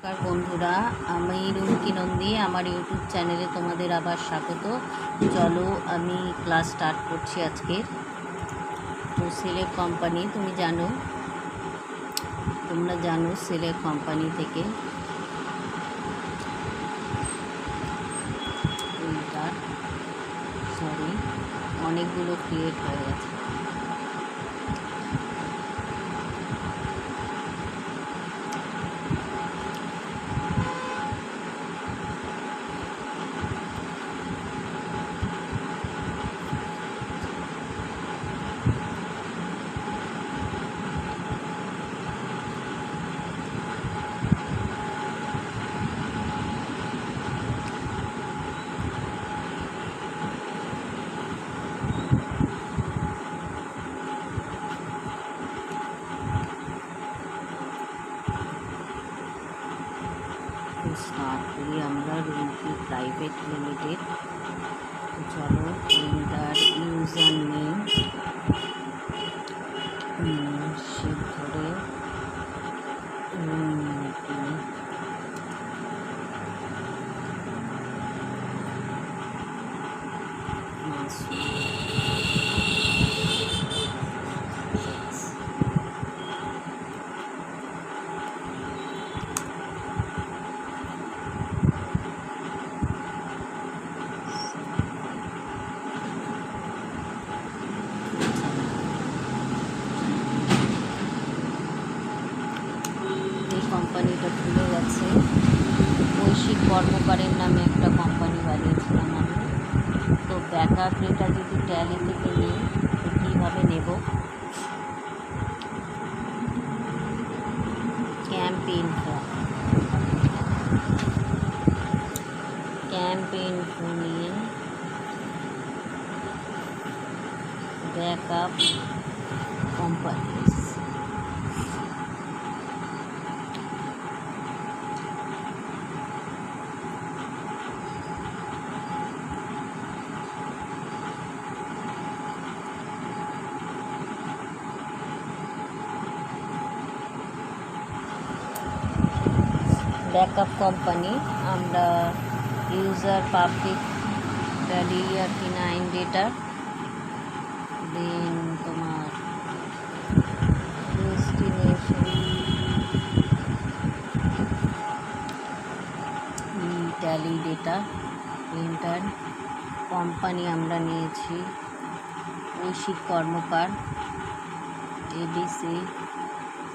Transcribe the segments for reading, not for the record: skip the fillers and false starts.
নমস্কার বন্ধুরা, আমি রুমকি নন্দী। আমার ইউটিউব চ্যানেলে তোমাদের আবার স্বাগত। চলো আমি ক্লাস স্টার্ট করছি আজকে। তো সেলেব কোম্পানি তোমরা জানো সেলেব কোম্পানি থেকে অনেকগুলো ক্রিয়েট হয়ে গেছে। স্টার্ট করি আমরা রুমকি প্রাইভেট লিমিটেড। চলো এন্টার ইউজার নেম শিপ ধরে কোম্পানিটা খুলে গেছে। বৈশ্বিক কর্মকারের নামে একটা কোম্পানি বানিয়েছিলাম আমি। তো ব্যাকআপ ডেটা যদি ট্যালি থেকে নিই তো কীভাবে নেব? ক্যাম্প ইনফো নিয়ে ব্যাকআপ কোম্পানি ব্যাকআপ কোম্পানি আমরা ইউজার পাবলিক ট্যালি আর কি 9 ডেটা, দেন তোমার destination tally data enter. Company আমরা নিয়েছি বৈশ্বিক কর্মকার এবিসি।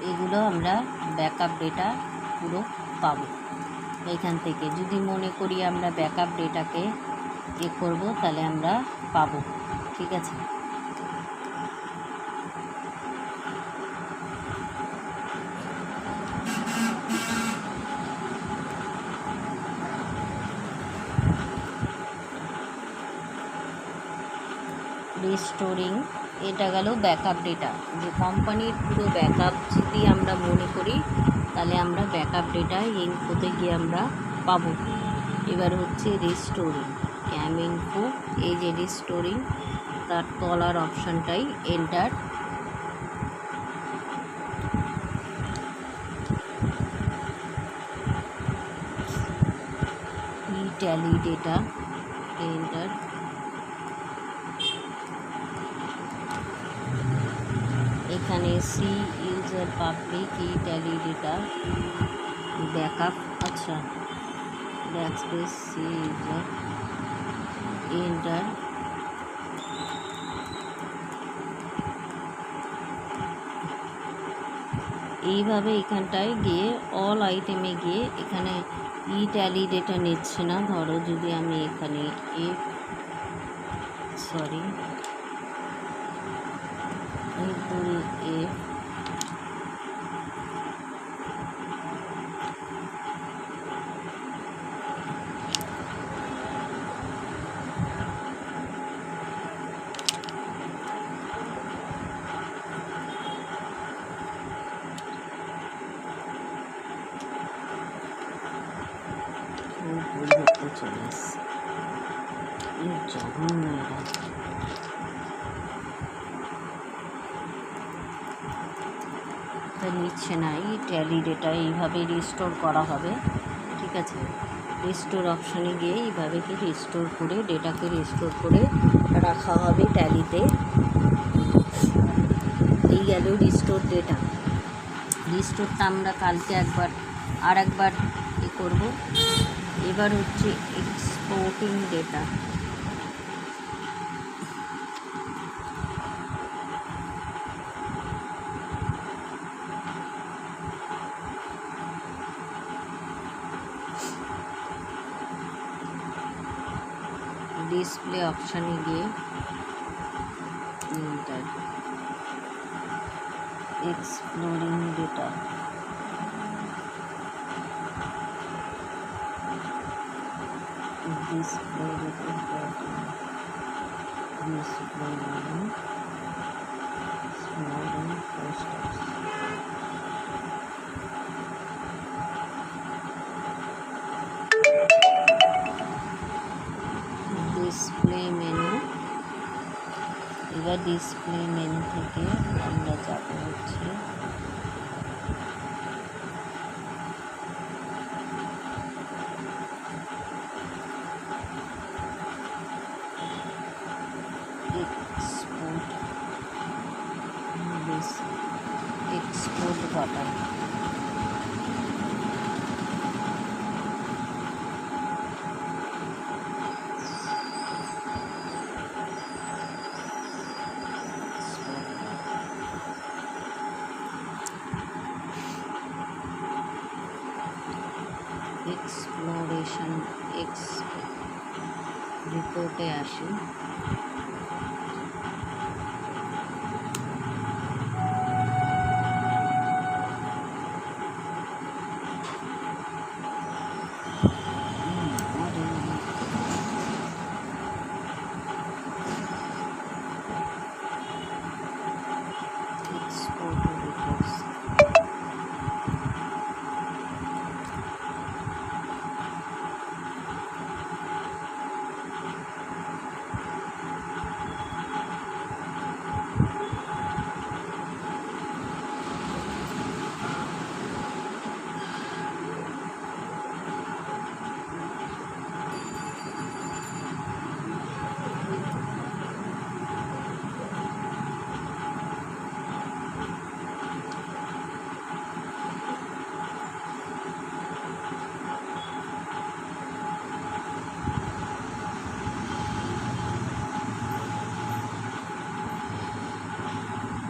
এগুলো আমরা ব্যাকআপ ডেটা পুরো পাবো এখান থেকে। যদি মনে করি আমরা ব্যাকআপ ডেটাকে করব তাহলে আমরা পাবো। ঠিক আছে, রিস্টোরিং এটা গেল ব্যাকআপ ডেটা। যে কোম্পানির পুরো ব্যাকআপ যদি আমরা মনে করি তাহলে আমরা ব্যাকআপ ডেটা ইনফোতে গিয়ে আমরা পাবো। এবার হচ্ছে রিস্টোরিং ক্যাম ইনফো। এই যে রিস্টোরিং তার তলার অপশানটাই এন্টার। Tally data enter. এখানে C user public Tally data backup. আচ্ছা, ব্যাকস্পেস সি ইউজার এন্টার। এইভাবে এখানটায় গিয়ে অল আইটেমে গিয়ে এখানে ট্যালি ডেটা নিচ্ছে না। ধরো যদি আমি এখানে পরিবর্তন চলে আসছে। জঘন্য এরা। ডেটা নিচ্ছে না, এই ট্যালি ডেটা এইভাবে রিস্টোর করা হবে। ঠিক আছে, রিস্টোর অপশানে গিয়ে এইভাবে কি রিস্টোর করে ডেটাকে রিস্টোর করে রাখা হবে ট্যালিতে। এই গেল রিস্টোর ডেটা। রিস্টোরটা আমরা কালকে আর একবার করব। এবার হচ্ছে এক্সপোর্টিং ডেটা। ডিসপ্লে অপশানে গিয়ে exploring data, display display menu. এবার ডিসপ্লে মেনু থেকে আমরা যাব হচ্ছে এক্সপোর্ট বাটন। এক্সপ্লোরেশন রিপোর্টে আসি।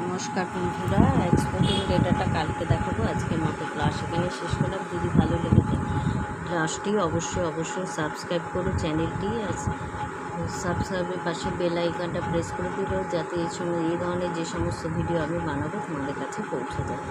নমস্কার বন্ধুরা, এক্সপোর্টিং ডেটাটা কালকে দেখাবো। আজকের মতো ক্লাস এখানে শেষ করলাম। যদি ভালো লেগেছে ক্লাসটি অবশ্যই সাবস্ক্রাইব করো চ্যানেলটি, আর সাবস্ক্রাইবের পাশে বেল আইকনটা প্রেস করে দিল, যাতে এই ধরনের যে সমস্ত ভিডিও আমি বানাবো তোমাদের কাছে পৌঁছে যায়।